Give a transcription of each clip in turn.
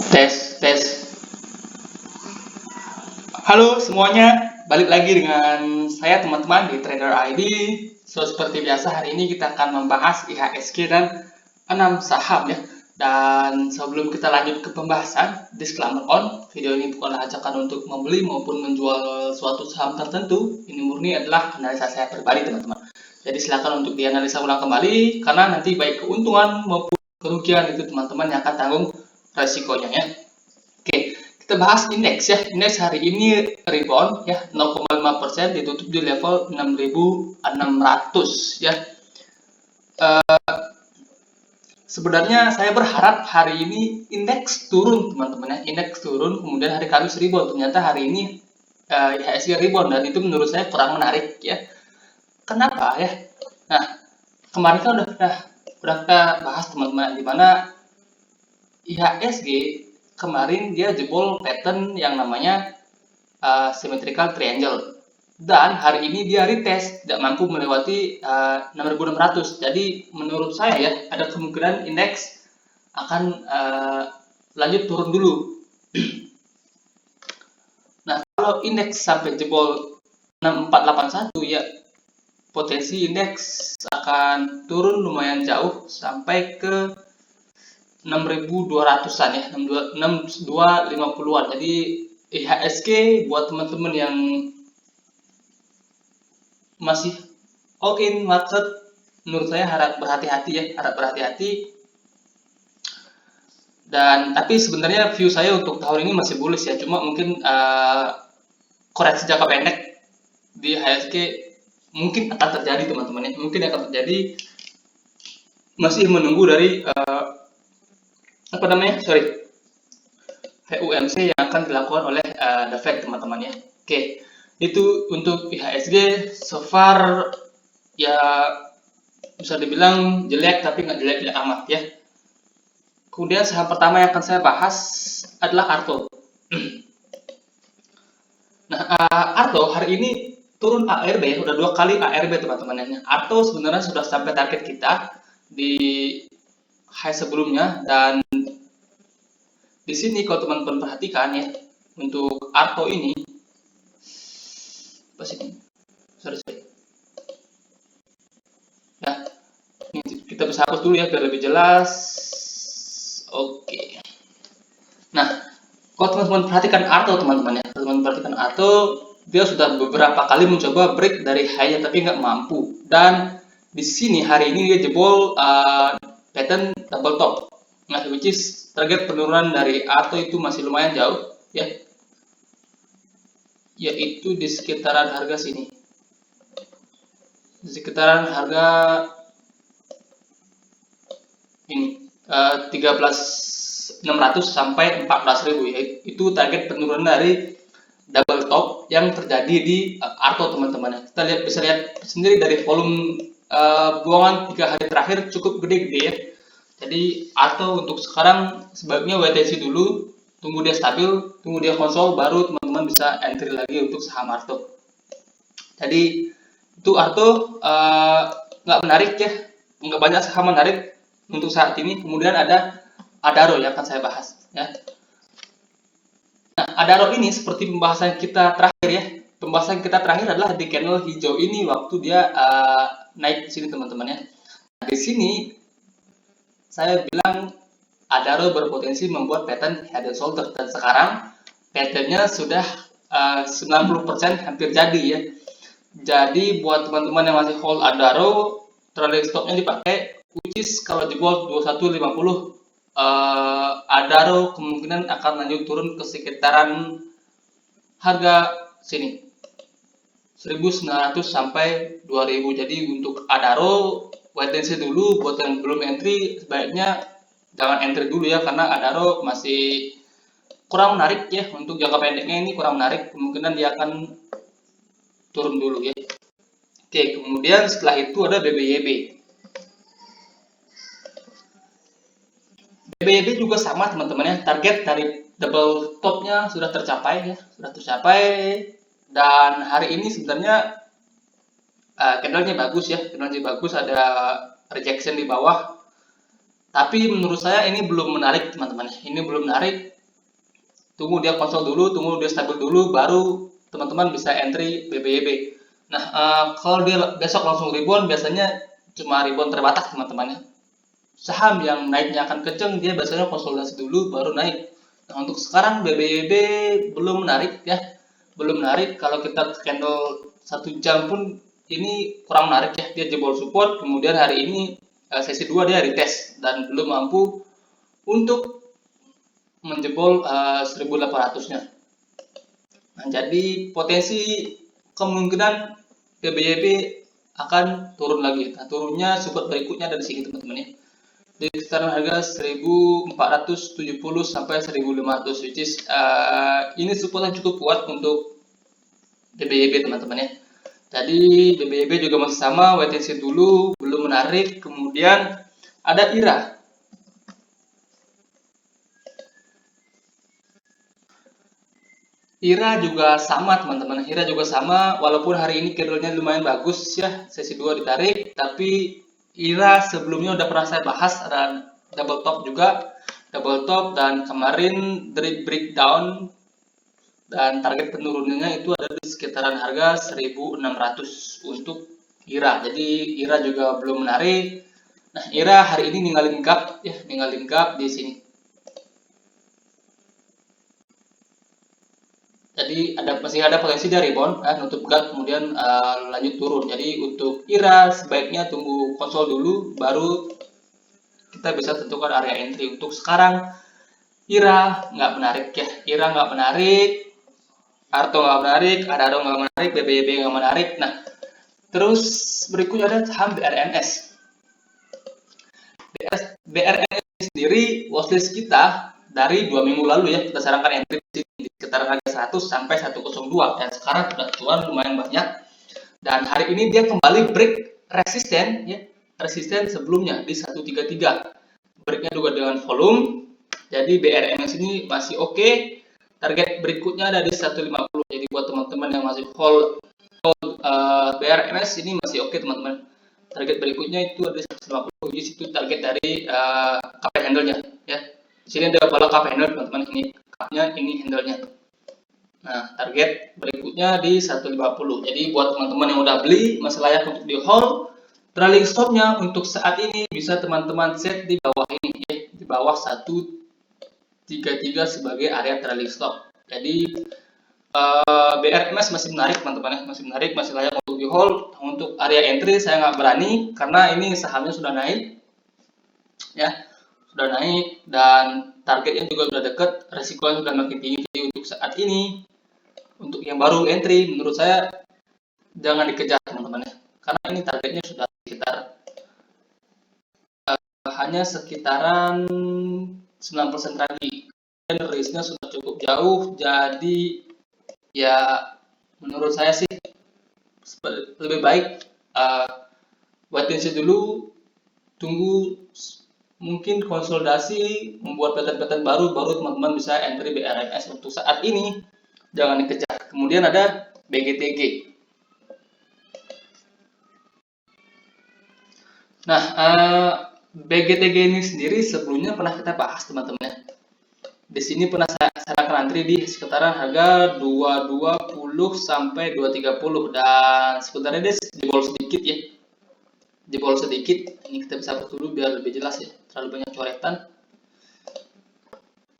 Tes, tes. Halo semuanya, balik lagi dengan saya teman-teman di Trader ID. Seperti biasa hari ini kita akan membahas IHSG dan 6 saham ya. Dan sebelum kita lanjut ke pembahasan, disclaimer on, video ini bukanlah ajakan untuk membeli maupun menjual suatu saham tertentu. Ini murni adalah analisa saya pribadi teman-teman. Jadi silakan untuk dianalisa ulang kembali, karena nanti baik keuntungan maupun kerugian itu teman-teman yang akan tanggung resikonya ya. Oke, kita bahas indeks ya. Indeks hari ini rebound ya, 0,5%, ditutup di level 6.600 ya. Sebenarnya saya berharap hari ini indeks turun teman-teman ya. Indeks turun, kemudian hari Kamis rebound. Ternyata hari ini IHSG rebound, dan itu menurut saya kurang menarik ya. Kenapa ya? Nah, kemarin kan udah kita bahas teman-teman, di mana IHSG kemarin dia jebol pattern yang namanya symmetrical triangle, dan hari ini dia retest tidak mampu melewati 6.600. Jadi menurut saya ya, ada kemungkinan indeks akan lanjut turun dulu. Nah, kalau indeks sampai jebol 6481 ya, potensi indeks akan turun lumayan jauh sampai ke 6.200-an ya, 6250-an. Jadi IHSG buat teman-teman yang masih all in market, menurut saya harap berhati-hati ya, harap berhati-hati. Dan tapi sebenarnya view saya untuk tahun ini masih bullish ya, cuma mungkin koreksi jangka pendek di IHSG mungkin akan terjadi teman-teman ya, mungkin akan terjadi. Masih menunggu dari VUMC yang akan dilakukan oleh The Fed teman-teman ya. Oke, itu untuk IHSG. So far ya bisa dibilang jelek, tapi nggak jelek-jelek amat ya. Kemudian saham pertama yang akan saya bahas adalah Arto. Nah, Arto hari ini turun ARB, udah 2 kali ARB teman-teman. Arto sebenarnya sudah sampai target kita di high sebelumnya, dan di sini kalau teman-teman perhatikan ya, untuk Arto ini apa sih? Sorry. Ya, ini kita bisa hapus dulu ya biar lebih jelas. Oke. Nah, kalau teman-teman perhatikan Arto teman-teman ya, teman-teman perhatikan Arto, dia sudah beberapa kali mencoba break dari high-nya tapi nggak mampu. Dan di sini hari ini dia jebol pattern double top. Nah, which is target penurunan dari Arto itu masih lumayan jauh ya, yaitu di sekitaran harga sini, di sekitaran harga ini 13.600 sampai 14.000 ya. Itu target penurunan dari double top yang terjadi di Arto teman-teman. Kita bisa lihat sendiri dari volume buangan 3 hari terakhir cukup gede-gede ya. Jadi Arto untuk sekarang sebaiknya wait and see dulu, tunggu dia stabil, tunggu dia konsol, baru teman-teman bisa entry lagi untuk saham Arto. Jadi itu Arto nggak menarik ya, nggak banyak saham menarik untuk saat ini. Kemudian ada Adaro yang akan saya bahas ya. Nah, Adaro ini seperti pembahasan kita terakhir ya. Pembahasan kita terakhir adalah di candle hijau ini waktu dia naik di sini teman-teman ya. Nah, di sini saya bilang Adaro berpotensi membuat pattern head and shoulder, dan sekarang patternnya sudah 90% hampir jadi ya. Jadi buat teman-teman yang masih hold Adaro, trailing stopnya dipakai, which is kalau jebol 2150, Adaro kemungkinan akan lanjut turun ke sekitaran harga sini 1900 sampai 2000. Jadi untuk Adaro wait and see dulu. Buat yang belum entry sebaiknya jangan entry dulu ya, karena Adaro masih kurang menarik ya, untuk jangka pendeknya ini kurang menarik, kemungkinan dia akan turun dulu ya. Oke, kemudian setelah itu ada BBYB. BBYB juga sama teman-teman ya, target dari double topnya sudah tercapai ya, dan hari ini sebenarnya candlenya bagus ya, ada rejection di bawah, tapi menurut saya ini belum menarik teman-teman, ini belum menarik. tunggu dia konsol dulu, tunggu dia stabil dulu, baru teman-teman bisa entry BBYB. Nah, kalau dia besok langsung rebound, biasanya cuma rebound terbatas teman-temannya. Saham yang naiknya akan kenceng, dia biasanya konsolidasi dulu baru naik. Nah, untuk sekarang BBYB belum menarik ya, belum menarik. Kalau kita candle 1 jam pun ini kurang menarik ya, dia jebol support, kemudian hari ini sesi 2 dia retest dan belum mampu untuk menjebol 1800-nya. Nah, jadi potensi kemungkinan BBYB akan turun lagi. Nah, turunnya support berikutnya ada di sini teman-teman ya. Di kisaran harga 1470 sampai 1500, which is ini support yang cukup kuat untuk BBYB teman-teman ya. Jadi BBYB juga masih sama, wait and see dulu, belum menarik. Kemudian ada IRA. IRA juga sama teman-teman, IRA juga sama, walaupun hari ini candlenya lumayan bagus ya, sesi 2 ditarik, tapi IRA sebelumnya udah pernah saya bahas, ada double top juga, double top, dan kemarin dari breakdown dan target penurunannya itu ada di sekitaran harga 1600 untuk IRA. Jadi IRA juga belum menarik. Nah, IRA hari ini ninggalin gap ya, ninggalin gap di sini. Jadi masih ada potensi dari rebound, nutup gap kemudian lanjut turun. Jadi untuk IRA sebaiknya tunggu konsol dulu, baru kita bisa tentukan area entry. Untuk sekarang IRA nggak menarik ya, IRA nggak menarik, Arto nggak menarik, Adaro nggak menarik, BBYB nggak menarik. Nah, terus berikutnya ada saham BRMS. BRMS sendiri watchlist kita dari 2 minggu lalu ya, kita sarankan entry di sekitar harga 100 sampai 102, dan sekarang sudah keluar lumayan banyak, dan hari ini dia kembali break resisten ya, resisten sebelumnya di 133, breaknya juga dengan volume. Jadi BRMS ini masih oke. Target berikutnya ada di 150. Jadi buat teman-teman yang masih hold BRMS ini masih oke teman-teman. Target berikutnya itu ada di 150, jadi itu target dari cup handle-nya ya. Di sini ada pola cup handle teman-teman, ini cup-nya, ini handle-nya. Nah, target berikutnya di 150. Jadi buat teman-teman yang udah beli masih layak untuk di hold. Trailing stop-nya untuk saat ini bisa teman-teman set di bawah ini ya, di bawah 133 sebagai area trailing stop. Jadi BRMS masih menarik teman-teman ya, masih menarik, masih layak untuk di hold. Untuk area entry saya nggak berani karena ini sahamnya sudah naik ya, sudah naik dan targetnya juga sudah dekat, resikonya sudah makin tinggi. Jadi untuk saat ini, untuk yang baru entry menurut saya jangan dikejar teman-teman ya, karena ini targetnya sudah sekitar hanya sekitaran 9% lagi dan risknya sudah cukup jauh. Jadi ya menurut saya sih lebih baik wait and see dulu, tunggu mungkin konsolidasi, membuat pattern-pattern baru teman-teman bisa entry BRMS. Untuk saat ini jangan dikejar. Kemudian ada BGTG. Nah, BGTG ini sendiri sebelumnya pernah kita bahas teman-teman. Di sini pernah saya sarankan antri di sekitaran harga 220 sampai 230, dan sebenarnya dia jebol sedikit ya. Jebol sedikit. Ini kita bisa buat dulu biar lebih jelas ya. Terlalu banyak coretan.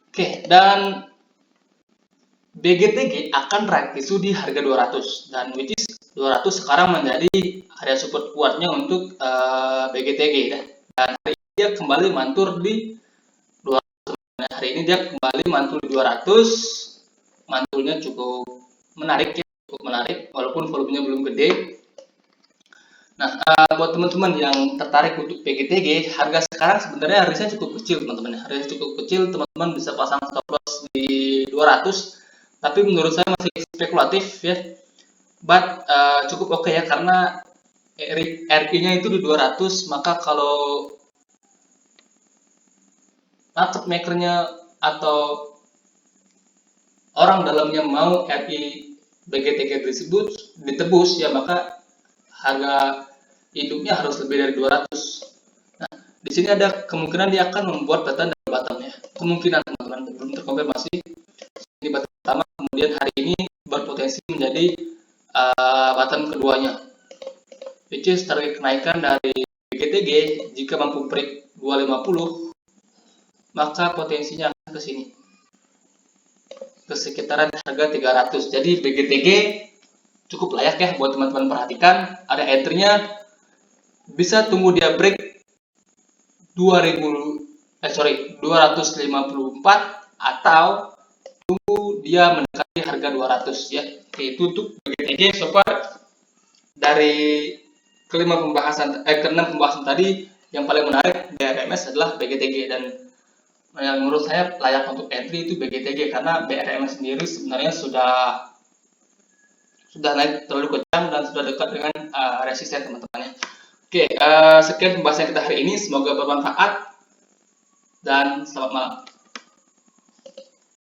Oke, dan BGTG akan raih isu di harga 200, dan which is 200 sekarang menjadi area support kuatnya untuk BGTG ya. Dan hari ini dia kembali mantul di 200. Hari ini dia kembali mantul di 200. Mantulnya cukup menarik ya, cukup menarik walaupun volumenya belum gede. Nah, buat teman-teman yang tertarik untuk BGTG, harga sekarang sebenarnya harganya cukup kecil teman-teman. Harganya cukup kecil, teman-teman bisa pasang stop loss di 200. Tapi menurut saya masih spekulatif ya. But cukup oke ya, karena RI-nya itu di 200, maka kalau market maker-nya atau orang dalamnya mau RI BGTG ditebus ya, maka harga hidupnya harus lebih dari 200. Nah, di sini ada kemungkinan dia akan membuat pattern dari bottom ya. Kemungkinan teman-teman, belum terkonfirmasi. ini berpotensi menjadi bottom keduanya, which is target kenaikan dari BGTG jika mampu break 250, maka potensinya akan ke sini, ke sekitaran harga 300. Jadi BGTG cukup layak ya buat teman-teman perhatikan. Ada entry-nya, bisa tunggu dia break 254 atau tunggu dia mendekati harga 200 ya. Oke, itu untuk BGTG. So far dari keenam pembahasan tadi, yang paling menarik BRMS adalah BGTG, dan yang menurut saya layak untuk entry itu BGTG karena BRMS sendiri sebenarnya sudah naik terlalu kencang dan sudah dekat dengan resisten teman-teman ya. Oke, sekian pembahasan kita hari ini, semoga bermanfaat dan selamat malam.